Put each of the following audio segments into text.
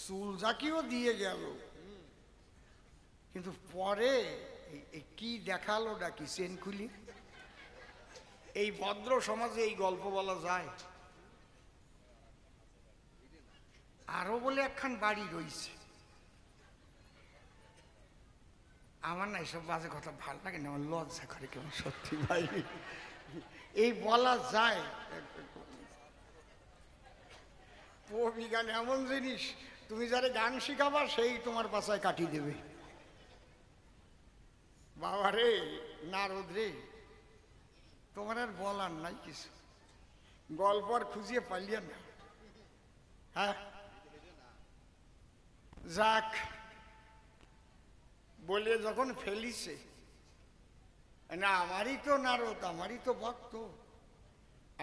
চুল জাকিও দিয়ে গেল, কিন্তু পরে কি দেখালো ডাকি চেন খুলি। এই ভদ্র সমাজে এই গল্প বলা যায়? আরো বলে একখান বাড়ি রইছে। আমার না এইসব বাজে কথা ভাল লাগে না, আমার লজ্জা করে কেমন, সত্যি ভাই। এই বলা যায়? গান এমন জিনিস, তুমি যারা গান শিখাবা সেই তোমার পাশায় কাটি দেবে। বাবা রে, নারদ রে, তোমার আর বলার নাই কিছু, গল্প আর খুঁজিয়ে পাইলে না। হ্যাঁ, যাক, বলে যখন ফেলিছে, না আমারই তো নারদ, আমারই তো ভক্ত,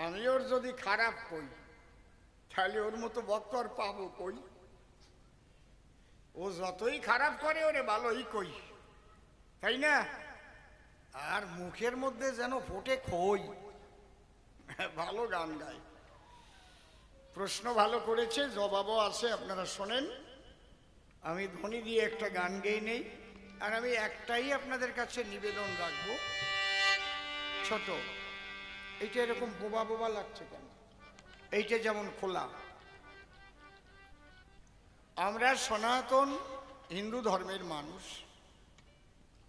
আমি ওর যদি খারাপ কই তাহলে ওর মতো ভক্ত আর পাবো কই? ও যতই খারাপ করে ওরে ভালোই কই, তাই না? আর মুখের মধ্যে যেন ফোটে খই, ভালো গান গায়। প্রশ্ন ভালো করেছে, জবাবও আছে, আপনারা শোনেন। আমি ধ্বনি দিয়ে একটা গান গেয়ে নেই, আর আমি একটাই আপনাদের কাছে নিবেদন রাখবো, ছোট। এইটা এরকম বোবা বোবা লাগছে কেন? এইটা যেমন খোলা। আমরা সনাতন হিন্দু ধর্মের মানুষ,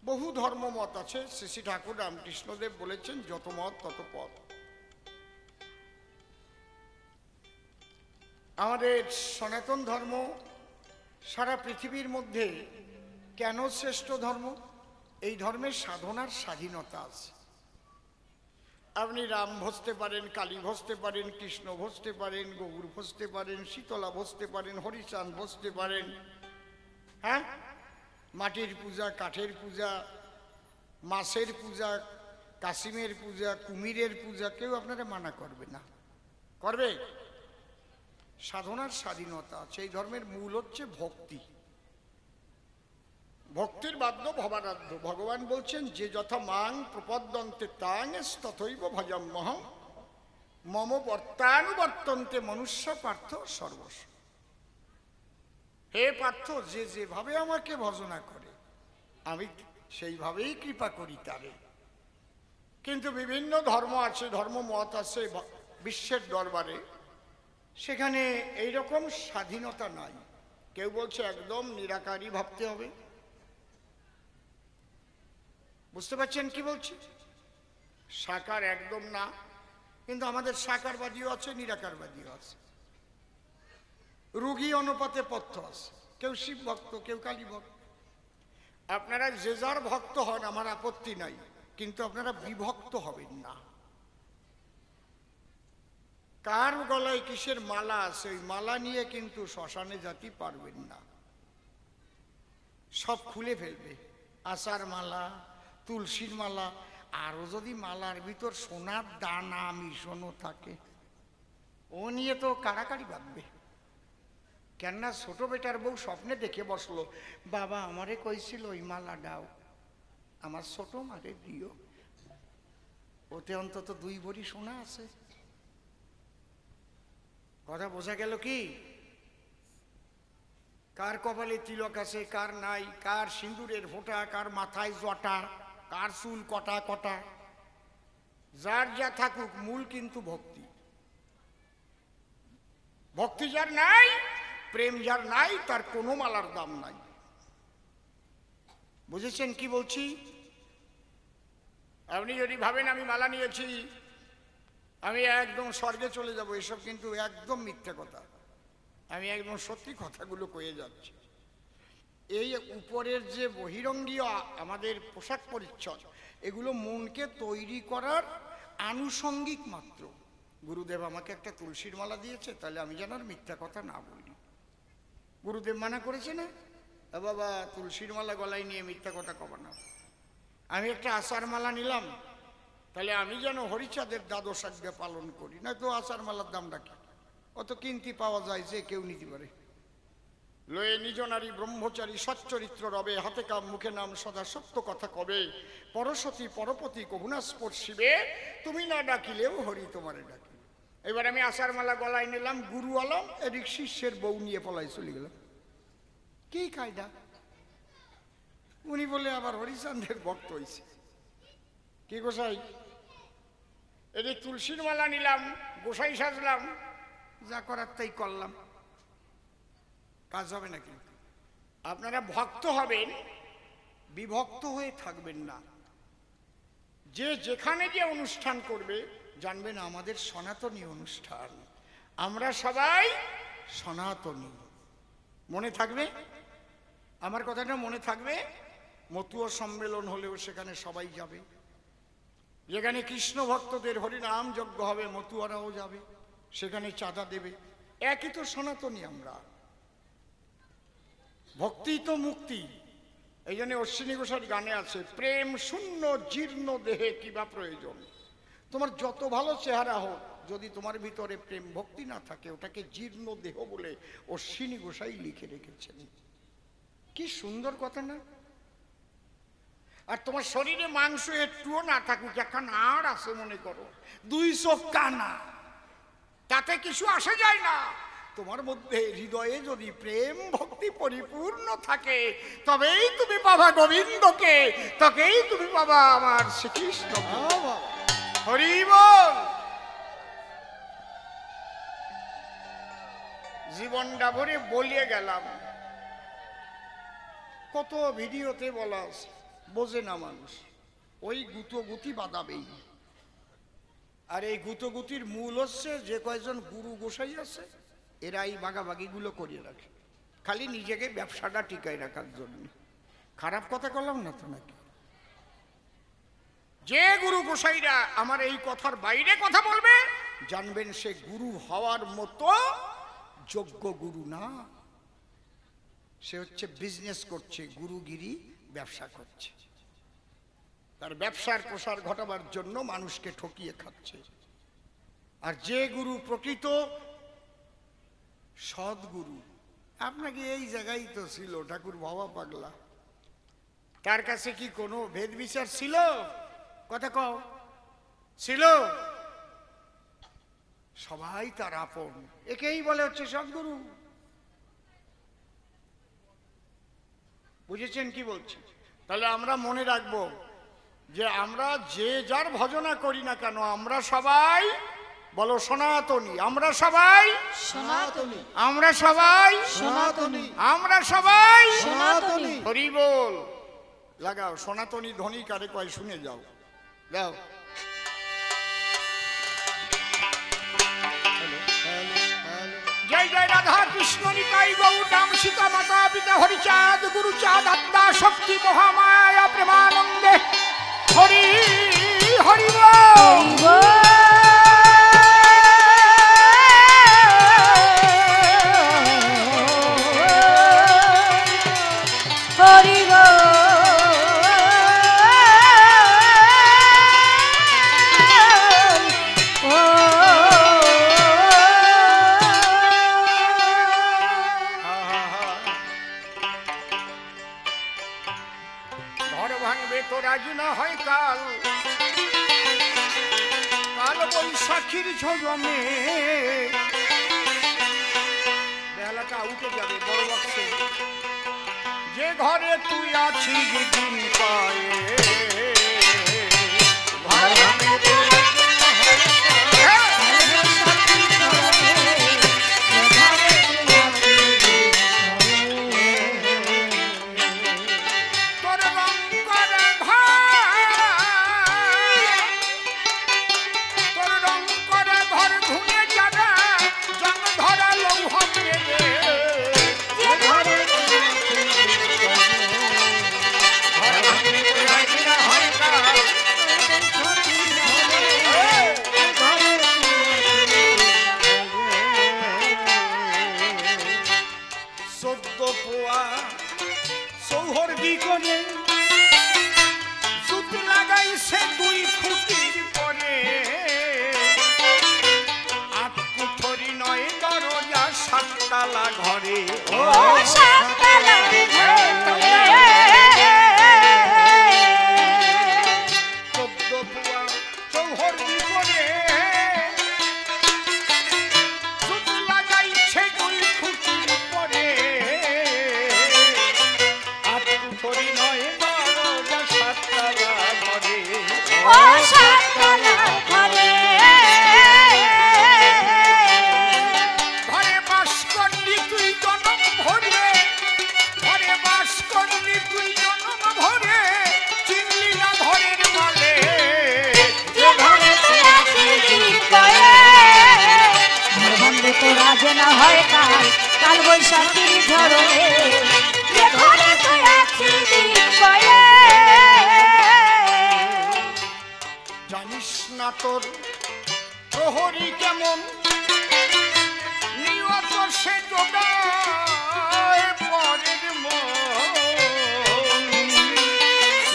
বহু ধর্ম মত আছে। শ্রী শ্রী ঠাকুর রামকৃষ্ণদেব বলেছেন, যত মত তত পথ। আমাদের সনাতন ধর্ম সারা পৃথিবীর মধ্যে কেন শ্রেষ্ঠ ধর্ম? এই ধর্মের সাধনার স্বাধীনতা আছে। আপনি রাম ভজতে পারেন, কালী ভজতে পারেন, কৃষ্ণ ভজতে পারেন, গৌর ভজতে পারেন, শীতলা ভজতে পারেন, হরিচাঁদ ভজতে পারেন। হ্যাঁ, মাটির পূজা, কাঠের পূজা, মাছের পূজা, কাসিমের পূজা, কুমিরের পূজা, কেউ আপনারা মানা করবে না, করবে? সাধনার স্বাধীনতা আছে। এই ধর্মের মূল হচ্ছে ভক্তি। ভক্তির বাদ্য ভবারাধ্য। ভগবান বলছেন, যে যথা মাং প্রপদ্যন্তে তাং তথৈব ভজম্যহং মম বর্তানুবর্তন্তে মনুষ্য পার্থ সর্বস্ব। হে পার্থ, যে যেভাবে আমাকে ভজনা করে আমি সেইভাবেই কৃপা করি তারে। কিন্তু বিভিন্ন ধর্ম আছে, ধর্ম মত আছে বিশ্বের দরবারে, সেখানে এইরকম স্বাধীনতা নাই। কেউ বলছে একদম নিরাকারই ভাবতে হবে। বুঝতে পারছেন কি বলছি? সাকার একদম না, কিন্তু আমাদের সাকারবাদীও আছে, নিরাকারবাদীও আছে। রুগী অনুপাতে পথ্য আছে, কেউ শিব ভক্ত, কেউ কালী ভক্ত। আপনারা যে যার ভক্ত হন, আমার আপত্তি নাই, কিন্তু আপনারা বিভক্ত হবেন না। কার গলায় কিসের মালা আছে, ওই মালা নিয়ে কিন্তু শ্মশানে যেতে পারবেন না। সব খুলে ফেলবে, আচার মালা, তুলসীর মালা, আরো যদি মালার ভিতর সোনার দানা মিশনো থাকে, ও নিয়ে তো কাড়াকাড়ি বাঁধবে। কেননা ছোট বেটার বউ স্বপ্নে দেখে বসলো, বাবা আমারে কইছিল ওই মালা দাও, আমার ছোট মারে দিও, ওতে অন্তত 2 ভরি সোনা আছে। কথা বোঝা গেল কি? কার কপালে তিলক আছে, কার নাই, কার সিঁদুরের ফোঁটা, কার মাথায় জটা, কার চুল কটা কটা, যার যা থাকুক, মূল কিন্তু ভক্তি। ভক্তি যার নাই, প্রেম যার নাই, তার কোনো মালার দাম নাই। বুঝেছেন কি বলছি? আপনি যদি ভাবেন আমি মালা নিয়েছি আমি একদম স্বর্গে চলে যাব, এসব কিন্তু একদম মিথ্যা কথা। আমি একদম সত্যি কথাগুলো কয়ে যাচ্ছি। এই উপরের যে বহিরঙ্গীয় আমাদের পোশাক পরিচ্ছদ, এগুলো মনকে তৈরি করার আনুষঙ্গিক মাত্র। গুরুদেব আমাকে একটা তুলসীর মালা দিয়েছে, তাহলে আমি যেন আর মিথ্যা কথা না বলি। গুরুদেব মানা করেছে না, বাবা তুলসীর মালা গলায় নিয়ে মিথ্যা কথা কব না। আমি একটা আচার মালা নিলাম, তাহলে আমি যেন হরিচাঁদের দ্বাদশ আজ্ঞা পালন করি। না তো আচার মালার দামটা কি? অত কিনতে পাওয়া যায়, যে কেউ নিতে পারে। লয়ে নিজ নারী ব্রহ্মচারী সচ্চরিত্র রবে, হাতে কাম মুখে নাম সদা সত্য কথা কবে, পরশতী পরপতি কহুনা স্পর্শিবে, তুমি না ডাকিলেও হরি তোমারে ডাকি। এবার আমি আচার মালা গলায় নিলাম, গুরু আলাম, এদিক শিষ্যের বউ নিয়ে পলাই চলে গেলাম। কি কায়দা? উনি বলে আবার হরিচাঁদের ভক্ত হয়েছে। কি গোসাই, এই যে তুলসীর মালা নিলাম, গোসাই সাজলাম, যা করার তাই করলাম, কাজ হবে না। কিন্তু আপনারা ভক্ত হবেন, বিভক্ত হয়ে থাকবেন না। যে যেখানে যে অনুষ্ঠান করবে জানবেন আমাদের সনাতনী অনুষ্ঠান, আমরা সবাই সনাতনী। মনে থাকবে আমার কথাটা, মনে থাকবে। মতুয়া সম্মেলন হলেও সেখানে সবাই যাবে, যেখানে কৃষ্ণ ভক্তদের হরিনাম যজ্ঞ হবে মতুয়ারাও যাবে, সেখানে চাঁদা দেবে। একই তো সনাতনী আমরা। ভক্তি তো মুক্তি। এই জন্য অশ্বিনী ঘোষের গানে আছে, প্রেম শূন্য জীর্ণ দেহে কিবা প্রয়োজন। তোমার যত ভালো চেহারা হোক, যদি তোমার ভিতরে প্রেম ভক্তি না থাকে, ওটাকে জীর্ণ দেহ বলে অশ্বিনী ঘোষাই লিখে রেখেছেন। কি সুন্দর কথা না? আর তোমার শরীরে মাংস একটুও না থাকুক, এখন আর আছে মনে করো, 2 চোখ কানা, তাতে কিছু আসে যায় না। তোমার মধ্যে হৃদয়ে যদি প্রেম ভক্তি পরিপূর্ণ থাকে, তবেই তুমি পাবা গোবিন্দকে, তবেই তুমি পাবা আমার শ্রীকৃষ্ণ। হরি বল। জীবনটা ভরে বলিয়ে গেলাম, কত ভিডিওতে বলা আছে, বোঝে না মানুষ। ওই গুতোগুতি বাদাবেই। আর এই গুতোগুতির মূল হচ্ছে যে কয়জন গুরু গোসাই আছে, এরা এই বাগাবাগিগুলো করিয়ে রাখে, খালি নিজেকে ব্যবসাটা টিকায় রাখার জন্য। খারাপ কথা বললাম না তো নাকি? যে গুরু গোসাইরা আমার এই কথার বাইরে কথা বলবে, জানবেন সে গুরু হওয়ার মতো যোগ্য গুরু না। সে হচ্ছে বিজনেস করছে, গুরুগিরি ব্যবসা করছে, তার ব্যবসার প্রসার ঘটাবার জন্য মানুষকে ঠকিয়ে খাচ্ছে। আর যে গুরু প্রকৃত সদ্গুরু, আপনাকে এই জায়গায় তো ছিল ঠাকুর বাবা পাগলা, তার কাছে কি কোনো ভেদ বিচার ছিল? কথা কও, ছিল? সবাই তার আপন, একেই বলে হচ্ছে সদ্গুরু। বুঝেছেন কি বলছি? তাহলে আমরা মনে রাখবো যে আমরা যে যার ভজনা করি না কেন, আমরা সবাই বলো সনাতনী। আমরা সবাই সনাতনী, আমরা সবাই সনাতনী, আমরা সবাই সনাতনী। হরি বল। লাগাও সনাতনী ধ্বনি কারে কয় শুনে যাও, দাও। জয় জয় রাধা কৃষ্ণ নিতাই গৌর নাম সীতা মাতা পিতা হরিচাঁদ গুরুচাঁদ আত্মা শক্তি মহামায়া প্রেমানন্দে হরি হরি বল। বৈশাখীর ঝগমে বেলাটা উঠে যাবে বড় বক্সে, যে ঘরে তুই আছিস দিন পায়ে ঘরে ঘরে বাস করলি তুই জনম ভরে, ঘরে বাস করলি তুই জনম ভরে, চিনলি না ঘরের মালে। যে ঘরে তুই আছিস কয়ে, ঘর ভাঙলে তো রাজে না হয় কাল, কাল বৈশাখীর ঝড়ে। যে ঘরে তুই আছিস কয়ে, জানিস না তোর প্রহরী কেমন, নিয়ত সে যোগায় পরের মন।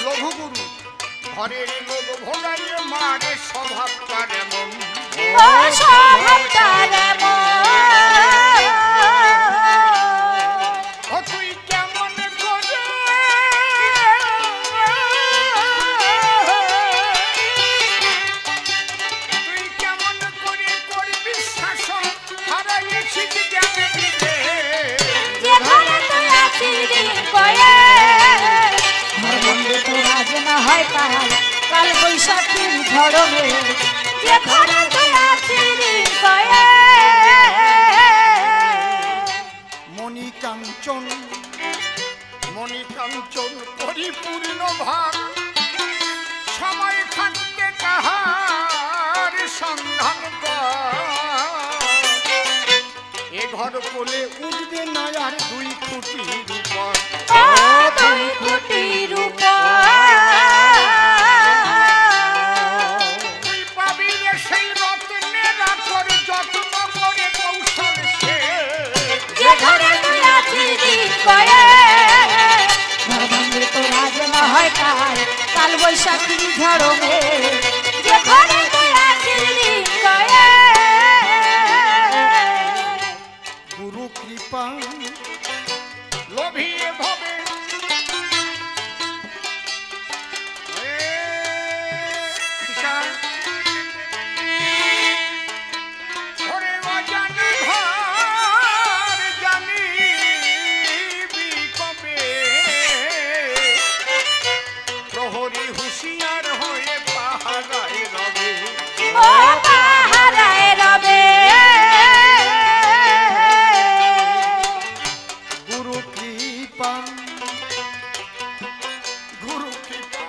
লঘুগুরু ঘরের লোক ভোগাইয়ে মারে, স্বভাবটার এমন, ও স্বভাবটার এমন। ও তুই কেমন করে তুই কেমন করে করবি শাসন, হারাইছিস জ্ঞানে দিলে। যে ঘরে তুই আছিস কয়ে, ঘর ভাঙলে তো রাজে না হয় কাল, কাল বৈশাখীর ঝড়ে। যে ঘরে তুই আছিস কয়ে, মণি কাঞ্চন মণি কাঞ্চন পরিপূর্ণ ভাব, সময় থাকতে তাহার সন্ধান কর। এ ঘর কোলে উঠবে না আর দুই খুঁটির উপর, ও দুই খুঁটির উপর। তুই পাবি রে সেই রত্নের আকর, যত্ন করে কৌশল সে। যে ঘরে তুই আছিস কয়ে, ঘর ভাঙলে তো রাজে না হয় কাল, কাল বৈশাখীর ঝড়ে। যে ঘরে তুই আছিস কয়ে, গুরু কৃপা লোভিয়ে ভবে ওরে অজানি ঘর জানিবি কবে, প্রহরী হুঁশিয়ার হয়ে পাহারায় রবে। ও পাহারায় রবে। গুরু কৃপা গুরু কৃপা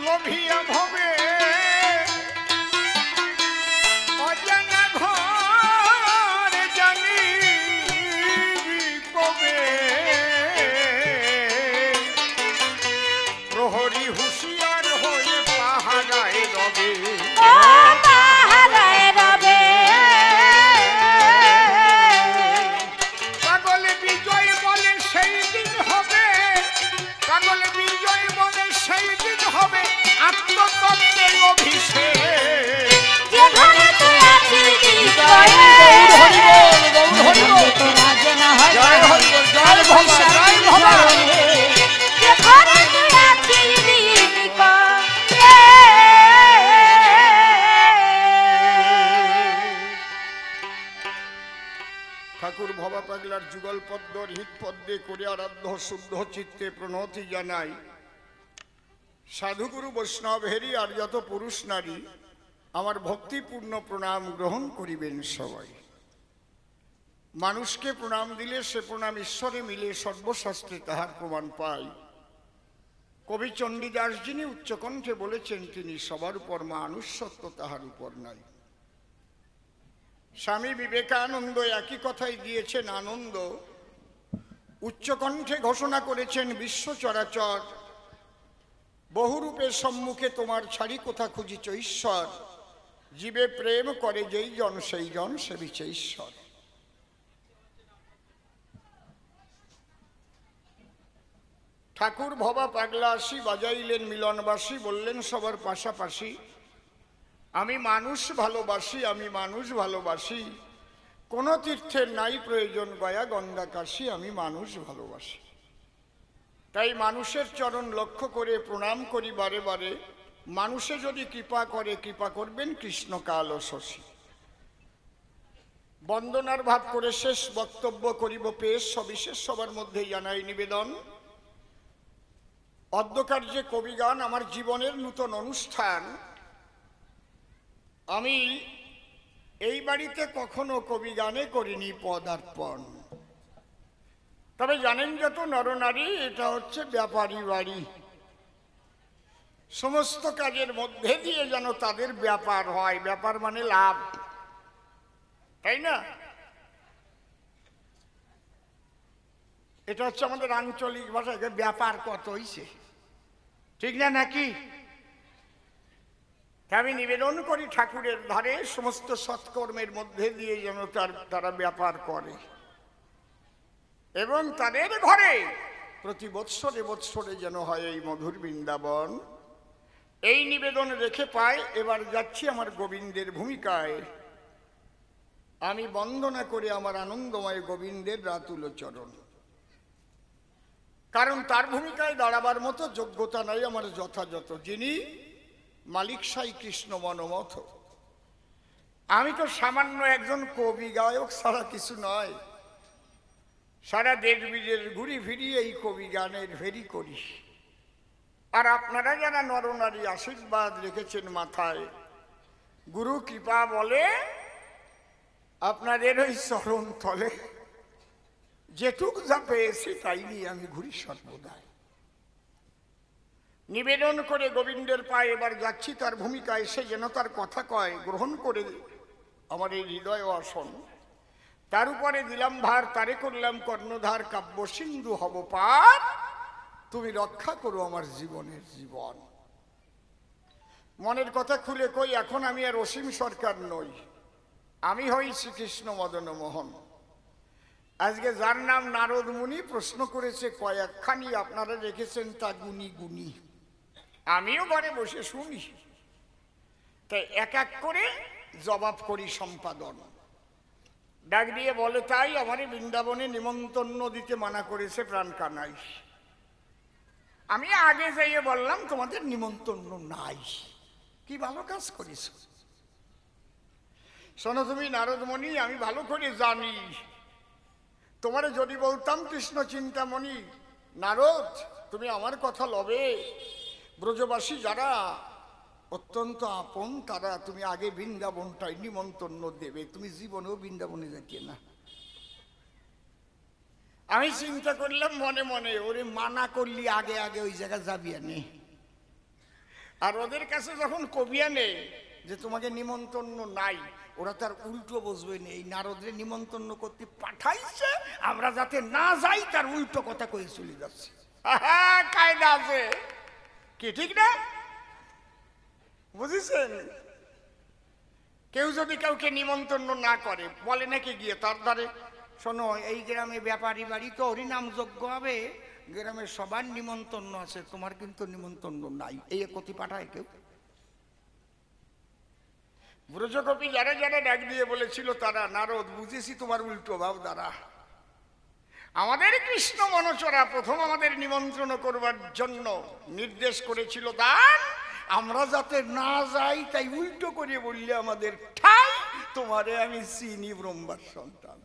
লোভিয়া ভবে, অজানা ঘর জানিবি কবে, প্রহরী হুঁশিয়ার হয়ে পাহারায় রবে। ও পাহারায় রবে। পাগল বিজয় বলে সেই দিন হবে, পাগল বিজয় বলে সেই দিন হবে, আত্মতত্ত্বের অভিষেক। যে ঘরে তুই আছিস কয়ে, ঘর ভাঙলে তো রাজে না হয় জয় কাল, হরি বল, জয় কাল ভবা, বৈশাখীর জয় ভবা। ঝড়ে। যে ঘরে তুই আছিস কয়ে, ঠাকুর ভবা পাগলার যুগল পদ্মর হিত পদ্মে করে আরাধ্য শুদ্ধ চিত্তে প্রণতি জানাই। সাধুগুরু বৈষ্ণব হেরি আর যত পুরুষ নারী আমার ভক্তিপূর্ণ প্রণাম গ্রহণ করিবেন সবাই। মানুষকে প্রণাম দিলে সে প্রণাম ঈশ্বরে মিলে, সর্বশাস্ত্রে তাহার প্রমাণ পাই। কবি চণ্ডীদাস যিনি উচ্চকণ্ঠে বলেছেন, তিনি সবার উপর, মানুষ সত্য তাহার উপর নাই। স্বামী বিবেকানন্দ একই কথাই দিয়েছেন আনন্দ, উচ্চকণ্ঠে ঘোষণা করেছেন, বিশ্ব চরাচর বহুরূপের সম্মুখে তোমার ছাড়ি কোথা খুঁজিছ ঈশ্বর, জীবে প্রেম করে যেই জন সেই জন সেবিছে ঈশ্বর। ঠাকুর ভবা পাগলা আসি বাজাইলেন মিলনবাসী, বললেন সবার পাশাপাশি, আমি মানুষ ভালোবাসি, আমি মানুষ ভালোবাসি, কোনো তীর্থের নাই প্রয়োজন গয়া গঙ্গা কাশী, আমি মানুষ ভালোবাসি। তাই মানুষের চরণ লক্ষ্য করে প্রণাম করি বারে বারে। মানুষে যদি কৃপা করে, কৃপা করবেন কৃষ্ণকাল ও শশী। বন্দনার ভাব করে শেষ বক্তব্য করিব পেশ, সবিশেষ সবার মধ্যে জানাই নিবেদন। অদ্যকার্যে কবিগান আমার জীবনের নূতন অনুষ্ঠান। আমি এই বাড়িতে কখনো কবিগানে করিনি পদার্পণ। তবে জানেন যত নরনারী, এটা হচ্ছে ব্যাপারী বাড়ি। সমস্ত কাজের মধ্যে দিয়ে যেন তাদের ব্যাপার হয়, ব্যাপার মানে লাভ, তাই না? এটা হচ্ছে আমাদের আঞ্চলিক ভাষায় ব্যাপার কত হইছে, ঠিক না নাকি? আমি নিবেদন করি ঠাকুরের ধারে সমস্ত সৎকর্মের মধ্যে দিয়ে যেন তারা ব্যাপার করে, এবং তাদের ঘরে প্রতি বৎসরে বৎসরে যেন হয় এই মধুর বৃন্দাবন। এই নিবেদন রেখে পায়। এবার যাচ্ছি আমার গোবিন্দের ভূমিকায়। আমি বন্দনা করে আমার আনন্দময় গোবিন্দের রাতুল চরণ, কারণ তার ভূমিকায় দাঁড়াবার মতো যোগ্যতা নাই আমার যথাযথ, যিনি মালিক সাই কৃষ্ণ মনোমথ। আমি তো সামান্য একজন কবি গায়ক ছাড়া কিছু নয়। সারা দেশ বিদেশ ঘুরি ফিরি এই কবি গানের ফেরি করি। আর আপনারা যারা নরনারী আশীর্বাদ রেখেছেন মাথায়, গুরু কৃপা বলে আপনাদের ওই চরণ তলে যেটুক যা পেয়েছি তাই নিয়ে আমি ঘুরি সর্বদাই। নিবেদন করে গোবিন্দের পায়ে এবার যাচ্ছি তার ভূমিকায়। সে যেন তার কথা কয়, গ্রহণ করে আমার এই হৃদয় আসন। তার উপরে দিলাম ভার, তারে করলাম কর্ণধার, কাব্য সিন্ধু হব পার, তুমি রক্ষা করো আমার জীবনের জীবন। মনের কথা খুলে কই, এখন আমি আর অসীম সরকার নই, আমি হই শ্রীকৃষ্ণ মদন মোহন। আজকে যার নাম নারদ মুনি প্রশ্ন করেছে কয়েকখানি, আপনারা রেখেছেন তা গুনি গুনি, আমিও ঘরে বসে শুনি, তাই এক এক করে জবাব করি সম্পাদন। ডাক দিয়ে বলে, তাই আমার বৃন্দাবনে নিমন্ত্রণ দিতে মানা করেছে প্রাণ কানাই। আমি আগে যাইয়ে বললাম তোমাদের নিমন্ত্রণ নাই, কি ভালো কাজ করিস। শোনো তুমি নারদমণি, আমি ভালো করে জানি, তোমার যদি বলতাম কৃষ্ণ চিন্তামণি নারদ, তুমি আমার কথা লবে। ব্রজবাসী যারা অত্যন্ত আপন, তারা তুমি আগে বৃন্দাবনটাই নিমন্ত্রণ দেবে, তুমি জীবনেও বৃন্দাবনে যাইতে না। আমি চিন্তা করলাম মনে মনে, ওরে মানা করলি আগে আগে ওই জায়গা যাবি আনে। আর ওদের কাছে যখন কবি আনে যে তোমাকে নিমন্ত্রণ নাই, ওরা তার উল্টো বসবে না, এই নারদরে নিমন্ত্রণ করতে পাঠাইছে, আমরা যাতে না যাই তার উল্টো কথা কয়ে চলে যাচ্ছে। কায়দা আছে কি, ঠিক না? বুঝেছেন? কেউ যদি কাউকে নিমন্ত্রণ না করে, বলে নাকি গিয়ে তার দ্বারে, শোনো এই গ্রামে ব্যাপারী বাড়ি তো হরিনাম যজ্ঞ হবে, গ্রামের সবার নিমন্ত্রণ আছে, তোমার কিন্তু নিমন্ত্রণ নাই, এই কতি পাঠায় কেউ? ব্রজগোপী যারা যারা ডাক দিয়ে বলেছিল তারা, নারদ বুঝেছি তোমার উল্টো ভাব দ্বারা। আমাদের কৃষ্ণ মনচরা প্রথম আমাদের নিমন্ত্রণ করবার জন্য নির্দেশ করেছিল দান, আমরা যাতে না যাই তাই উল্টো করে বললে আমাদের ঠাই, তোমারে আমি চিনি ব্রহ্মার সন্তান।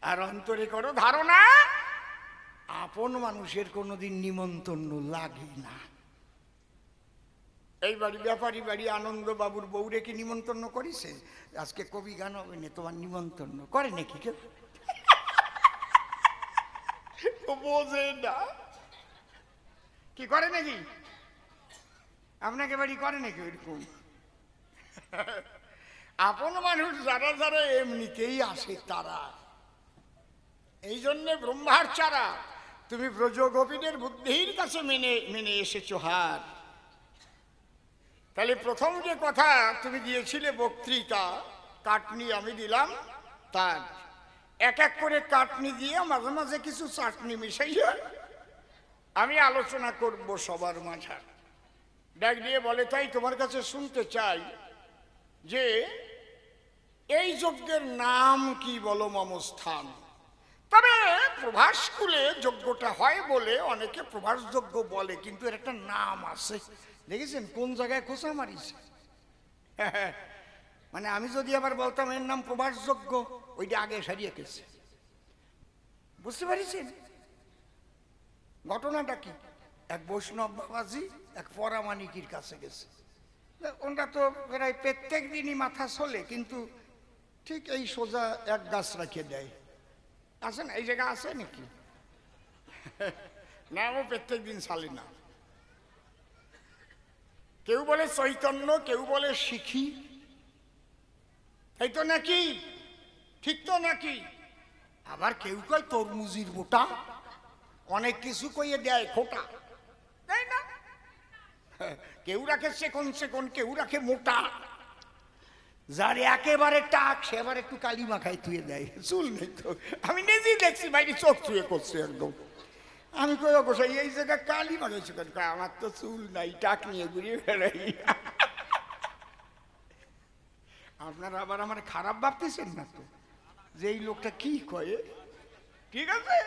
আর অন্তরে করো ধারণা, আপন মানুষের কোনোদিন নিমন্ত্রণ লাগে না। এই বাড়ি ব্যাপারী বাড়ি আনন্দ বাবুর বউরে কি নিমন্ত্রণ করেছে? আজকে কবি গান হবে না, তোমার নিমন্ত্রণ করে নাকি কেউ? বোঝে না কি করে নাকি? আপনাকে বাড়ি করে নাকি ওইরকম? আপন মানুষ যারা যারা এমনিতেই আসে তারা। এই জন্যে ব্রহ্মার চারা তুমি ব্রজগোপীদের বুদ্ধির কাছে মেনে এসেছো হার। তাহলে প্রথম যে কথা তুমি দিয়েছিলে বক্তৃতা, কাটনি আমি দিলাম তার, এক এক করে কাটনি দিয়ে মাঝে মাঝে কিছু চাটনি মিশাইয়া আমি আলোচনা করব সবার মাঝে। ডাক দিয়ে বলে, তাই তোমার কাছে শুনতে চাই যে এই যজ্ঞের নাম কি বলো মমস্থান? তবে প্রভাস কুলে যজ্ঞটা হয় বলে অনেকে প্রভাস যজ্ঞ বলে, কিন্তু এর একটা নাম আছে। দেখেছেন কোন জায়গায় খোঁচা মারিছে? মানে আমি যদি আবার বলতাম এর নাম প্রভাস যজ্ঞ, ওইটা আগে সারিয়ে গেছে। বুঝতে পারছেন ঘটনাটা কি? এক বৈষ্ণব বাবাজি এক পরামানিকির কাছে গেছে। ওনারা তো প্রায় প্রত্যেক দিনই মাথা চলে, কিন্তু ঠিক এই সোজা এক গাছ রাখিয়ে দেয়। আছে না, এই জায়গা আছে নাকি? না, ও প্রত্যেক দিন চালে না। কেউ বলে চৈতন্য, কেউ বলে শিখি, তাই তো নাকি? ঠিক তো নাকি? আবার কেউ কয় তরমুজির বোটা, অনেক কিছু কইয়ে দেয় খোটা, তাই না? কেউ রাখে সেকন সেকন, কেউ রাখে মোটা। যার একেবারে টাক সে আবার একটু কালি মাখায় থুয়ে দেয়, চুল নেই তো। আমি নিজেই দেখছি বাইরে চোখ থুয়ে করছে একদম। আমি কই অবশ্যই এই জায়গায় কালি মাখাইছি, আমার তো চুল নাই, টাক নিয়ে ঘুরিয়ে বেড়াই। আপনারা আবার আমার খারাপ ভাবতেছেন না তো, যে এই লোকটা কি কয়ে? ঠিক আছে।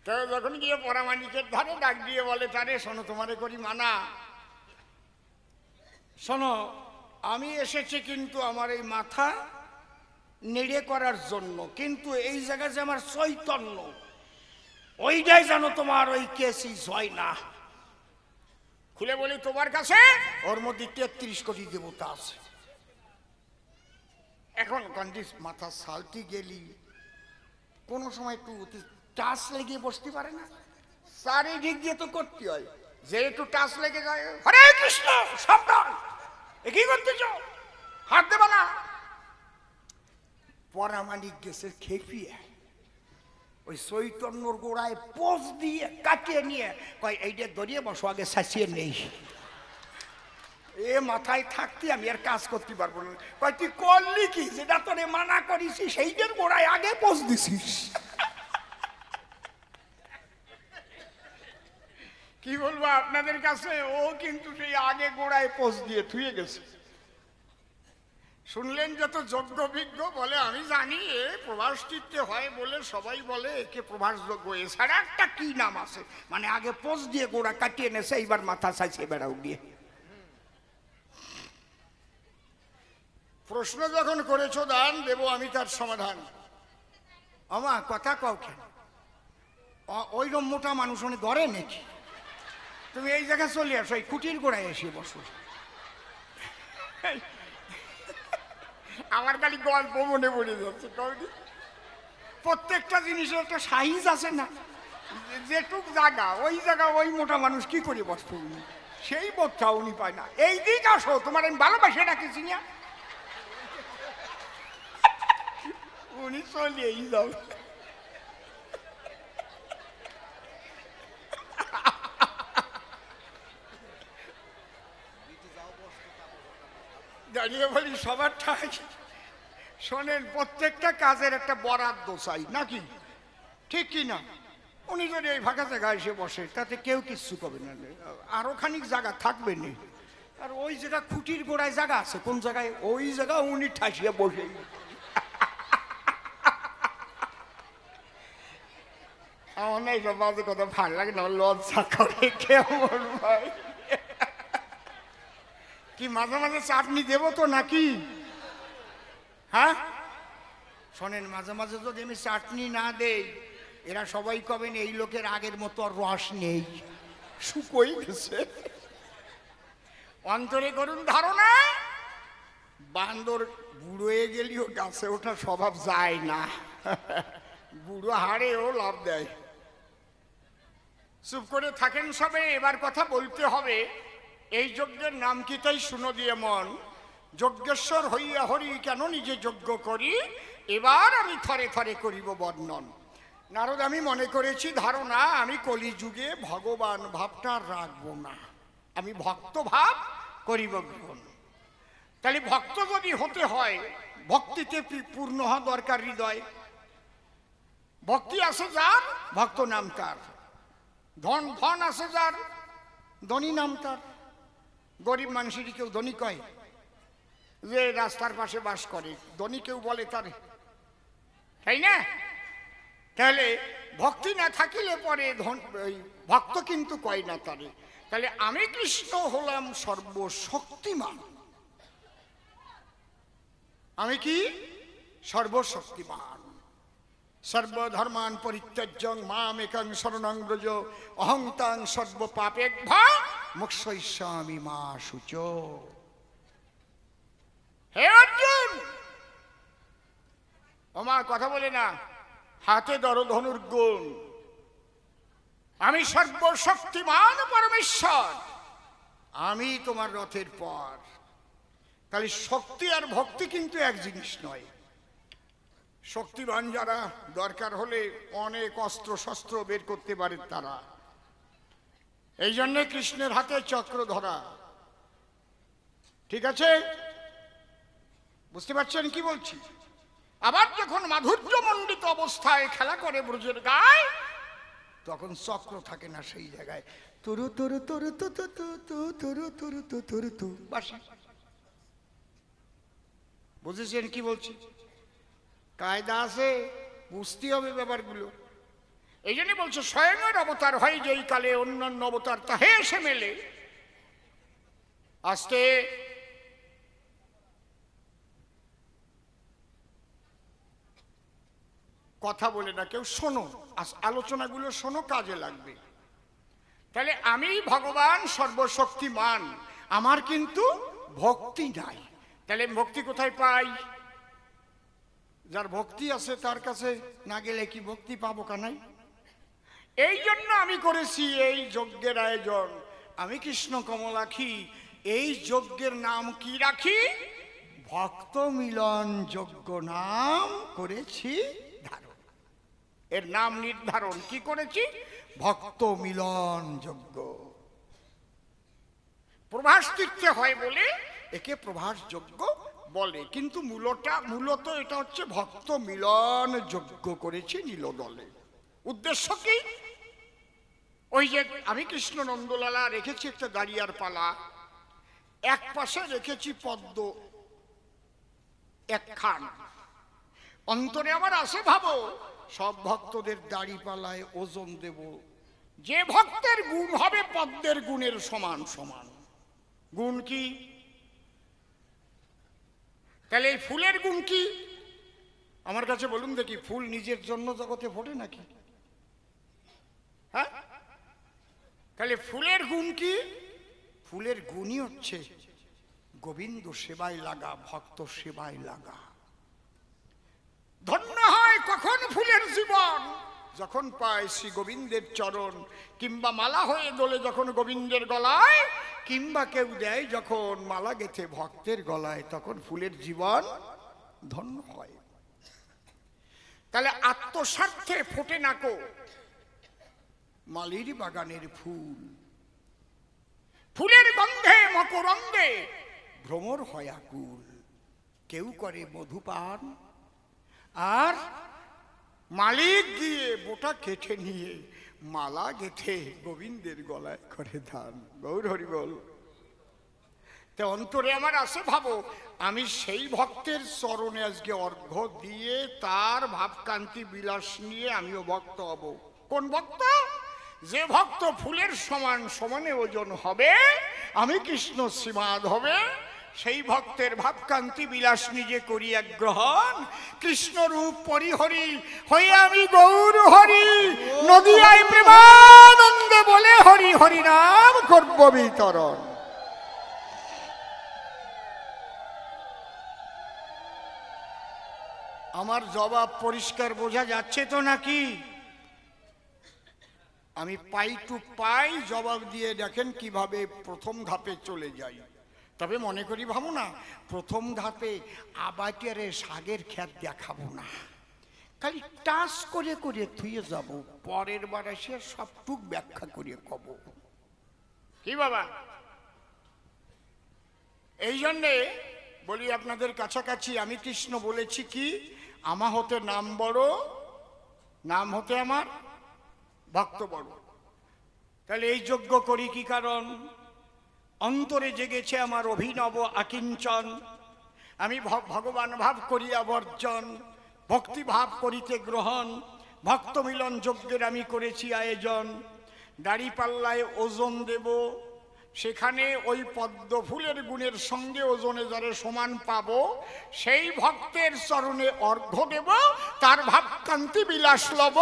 তো যখন গিয়ে পরামানিকের ধারে ডাক দিয়ে বলে, তারে শোনো, তোমারে করি মানা, শোনো, আমি এসেছি কিন্তু আমার এই মাথা নেড়ে করার জন্য, কিন্তু এই জায়গায় যে আমার চৈতন্য, ওইটাই জানো তোমার ওই কেসি হয় না। খুলে বলি, তোমার কাছে ওর মধ্যে 33 কোটি দেবতা আছে। এখন কন্ডিস মাথা সালটি গেলি কোনো সময় একটু টাচ লেগে বসতে পারে না, চারিদিক দিয়ে তো করতে হয়, যে একটু টাচ লেগে যায়, হরে কৃষ্ণ সাবধান, কি করতেছ, হাত দেবা না। পরামানিক গেছে খেপিয়ে ওই চৈতন্যর গোড়ায় পোজ দিয়ে কাটিয়ে নিয়ে কয়, এইটা ধরিয়ে বসো, আগে শাসিয়ে নেই। এ মাথায় থাকতে আমি আর কাজ করতে পারবো না। কয়, তুই করলি কি? যেটা তোরে মানা করিস সেইটার গোড়ায় আগে পোজ দিছিস। কি বলবো আপনাদের কাছে, ও কিন্তু সেই আগে গোড়ায় পোজ দিয়ে থুয়ে গেছে। শুনলেন যত যোগ্য বিজ্ঞ বলে, আমি জানি এ প্রভাসচিত্তে হয় বলে সবাই বলে একে প্রভাসযোগ্য, এছাড়া একটা কি নাম আছে, মানে আগে পোজ দিয়ে গোড়া কাটিয়ে নেছে, এইবার মাথা চাইছে বেড়াও দিয়ে। প্রশ্ন যখন করেছ দান দেব আমি তার সমাধান। আমা কথা কও কেন? ওইরকম মোটা মানুষ উনি ঘরে নাকি? তুমি এই জায়গায় চলে আসো, এই কুটির গোড়ায় এসে বসো। আমার খালি গল্প মনে পড়ে যাচ্ছে। প্রত্যেকটা জিনিসের একটা সাইজ আছে না, যেটুক জায়গা ওই জায়গা ওই মোটা মানুষ কি করে বসতো, সেই বোধটা উনি পায় না। এই দিক আসো, তোমার আমি ভালোবাসে ডাকেছি না, উনি চলেই যাও। দাঁড়িয়ে বলি সবার ঠাই। শোনেন, প্রত্যেকটা কাজের একটা বরাদ্দ চাই নাকি, ঠিক কি না? উনি যদি এই ফাঁকা জায়গায় এসে বসে তাতে কেউ কিচ্ছু করবে না, আরো খানিক জায়গা থাকবে না। আর ওই জায়গা খুঁটির গোড়ায় জায়গা আছে, কোন জায়গায়, ওই জায়গা উনি ঠাসিয়ে বসে। আমার না এইসব বাজে কথা ভালো লাগে না, লজ্জা করে। কেমন ভাই, কি মাঝে মাঝে চাটনি দেবো তো নাকি? হ্যাঁ শোনেন, মাঝে মাঝে যদি আমি চাটনি না দেই, এরা সবাই কবেন এই লোকের আগের মতো রস নেই, শুকোই গেছে। অন্তরে করুন ধারণা, বান্দর বুড়ো হয়ে গেলেও গাছে ওঠা স্বভাব যায় না, বুড়ো হাড়েও লাভ দেয়। চুপ করে থাকেন সবে, এবার কথা বলতে হবে। এই যজ্ঞের নাম কি তাই শুনো দিয়ে মন, যজ্ঞেশ্বর হইয়া হরি কেন নিজে যজ্ঞ করি, এবার আমি থরে থরে করিব বর্ণন। নারদ, আমি মনে করেছি ধারণা, আমি কলিযুগে ভগবান ভাবটা রাখবো না, আমি ভক্ত ভাব করিব গ্রহণ। তাহলে ভক্ত যদি হতে হয়, ভক্তিতে পূর্ণ হওয়া দরকার হৃদয়। ভক্তি আছে যার, ভক্ত নাম তার। ধন ধন আছে যার, ধনী নাম তার। গরিব মানুষেরই কেউ ধনী কয়, যে রাস্তার পাশে বাস করে, ধনী কেউ বলে তারে, তাই না? তাহলে ভক্তি না থাকিলে পরে ভক্ত কিন্তু কয় না তারে। তাহলে আমি কৃষ্ণ হলাম সর্বশক্তিমান। আমি কি? সর্বশক্তিমান। সর্বধর্মান পরিত্যাজ্যং মামেকং শরণং ব্রজ অহং তাং সর্বপাপেভ্য মোক্ষয়িষ্যামি মা শুচো। হে অর্জুন, ওমা কথা বলে না, হাতে ধরো ধনুর্গুণ। আমি সর্বশক্তিমান পরমেশ্বর, আমি তোমার রথের পর। তাহলে শক্তি আর ভক্তি কিন্তু এক জিনিস নয়। শক্তিবান যারা দরকার হলে অনেক অস্ত্র শস্ত্র বের করতে পারে তারা, এই জন্য কৃষ্ণের হাতে চক্র ধরা। ঠিক আছে, বুঝতে পারছেন কি বলছি? আবার যখন মাধুর্যমণ্ডিত অবস্থায় খেলা করে ব্রজের গায়ে, তখন চক্র থাকে না সেই জায়গায়, তুরু তুরু তুরু তু তু তু তু তুরু তুরু তু তুরু তু বাসি। বুঝেছেন কি বলছি? কায়দা আছে, বুঝতে হবে ব্যাপারগুলো। এই জন্য বলছে স্বয়ংের অবতার হয় যেই কালে অন্যান্য অবতার তাহে এসে মেলে। আস্তে কথা বলে না কেউ, শোনো, আলোচনাগুলো শোনো, কাজে লাগবে। তাহলে আমি ভগবান সর্বশক্তিমান, আমার কিন্তু ভক্তি নাই। তাহলে ভক্তি কোথায় পাই? যার ভক্তি আছে তার কাছে না গেলে কি ভক্তি পাবো কানাই? এই জন্য আমি করেছি এই যজ্ঞের আয়োজন। আমি কৃষ্ণ কমলাক্ষী, এই যজ্ঞের নাম কি রাখি? ভক্ত মিলন যজ্ঞ নাম করেছি ধারণ। এর নাম নির্ধারণ কি করেছি? ভক্ত মিলন যজ্ঞ। প্রভাস তীর্থে হয় বলে একে প্রভাস যজ্ঞ বলে, কিন্তু মূলত এটা হচ্ছে ভক্ত মিলন যজ্ঞ করেছি নীলদলে। উদ্দেশ্য কি? ওই যে আমি কৃষ্ণ নন্দলালা রেখেছি একটা দাঁড়িয়ার পালা, এক পাশে রেখেছি পদ্ম একখান। অন্তরে আমার আসে ভাবো সব ভক্তদের দাড়ি পালায় ওজন দেব, যে ভক্তের গুণ হবে পদ্মের গুণের সমান সমান। গুণ কি? তাহলে এই ফুলের গুণ কি? আমার কাছে বলুন দেখি, ফুল নিজের জন্য জগতে ফোটে নাকি? হ্যাঁ, তাহলে ফুলের গুণ কি? ফুলের গুণই হচ্ছে গোবিন্দ সেবায় লাগা, ভক্ত সেবায় লাগা। ধন্য হয় কখন ফুলের জীবন, যখন পায় শ্রী গোবিন্দের চরণ, কিংবা মালা হয়ে দোলে যখন গোবিন্দের গলায়, কিংবা কেউ দেয় যখন মালা গেথে ভক্তের গলায়, তখন ফুলের জীবন ধন্য হয়। তাহলে আত্মস্বার্থে ফোটে নাকো মালির বাগানের ফুল, ফুলের গন্ধে মকরন্দে ভ্রমর হয় আকুল। কেউ করে মধুপান, আর মালিক গিয়ে বোটা কেটে নিয়ে মালা গেথে গোবিন্দের গলায় করে দান। গৌর হরি বল। তো অন্তরে আমার আসে ভাবো, আমি সেই ভক্তের চরণে আজকে অর্ঘ্য দিয়ে তার ভাবকান্তি বিলাস নিয়ে আমিও ভক্ত হব। কোন ভক্ত? যে ভক্ত ফুলের সমান সমানে ওজন হবে, আমি কৃষ্ণ শ্রীমাদ হবে, সেই ভক্তের ভাবকান্তি বিলাস নিজে করিয়া গ্রহণ, কৃষ্ণ রূপ পরিহরি হয়ে আমি গৌর হরি, নদিয়ায় প্রেমানন্দে বলে হরি হরি নাম করব বিতরণ। আমার জবাব পরিষ্কার বোঝা যাচ্ছে তো নাকি? আমি পাই টু পাই জবাব দিয়ে দেখেন কিভাবে প্রথম ধাপে চলে যাই। তবে মনে করি ভাবো না, প্রথম ধাপে আবাটিয়ারে শাগের ক্ষেত দেখাবো না, খালি টাচ করে করে থুয়ে যাব, পরের বার এসে সবটুক ব্যাখ্যা করে কব। কি বাবা? এই জন্যে বলি আপনাদের কাছাকাছি আমি কৃষ্ণ বলেছি কি, আমা হতে নাম বড়, নাম হতে আমার ভক্ত বড়। তাহলে এই যজ্ঞ করি কি কারণ? অন্তরে জেগেছে আমার অভিনব আকিঞ্চন, আমি ভগবান ভাব করিয়া বর্জন, ভক্তি ভাব করিতে গ্রহণ, ভক্ত মিলন যজ্ঞের আমি করেছি আয়োজন। দাড়ি পাল্লায় ওজন দেব, সেখানে ওই পদ্ম ফুলের গুণের সঙ্গে ওজনে যারে সমান পাবো, সেই ভক্তের চরণে অর্ঘ্য দেব, তার ভাবকান্তি বিলাস লব।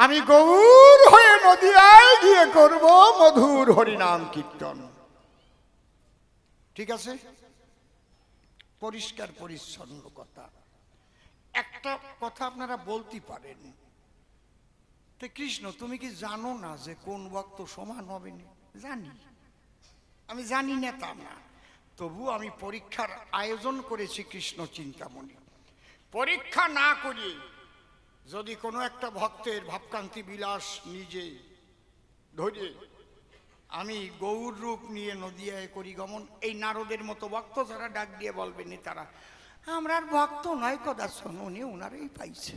আমি গৌর হয়ে নদিয়ায় গিয়ে করব মধুর হরিনাম কীর্তন। ঠিক আছে? পরিষ্কার পরিচ্ছন্ন কথা। একটা কথা আপনারা বলতে পারেন, তো কৃষ্ণ তুমি কি জানো না যে কোন ভক্ত সমান হবে না? জানি, আমি জানি না তা না, তবু আমি পরীক্ষার আয়োজন করেছি কৃষ্ণ চিন্তামণি। পরীক্ষা না করিয়ে যদি কোনো একটা ভক্তের ভাবকান্তি বিলাস নিজে ধরে আমি গৌর রূপ নিয়ে নদিয়ায় করি গমন, এই নারদের মতো ভক্ত যারা ডাক দিয়ে বলবেন তারা আমরার ভক্ত নয়, কথা শুনুনি ওনারাই পাইছে।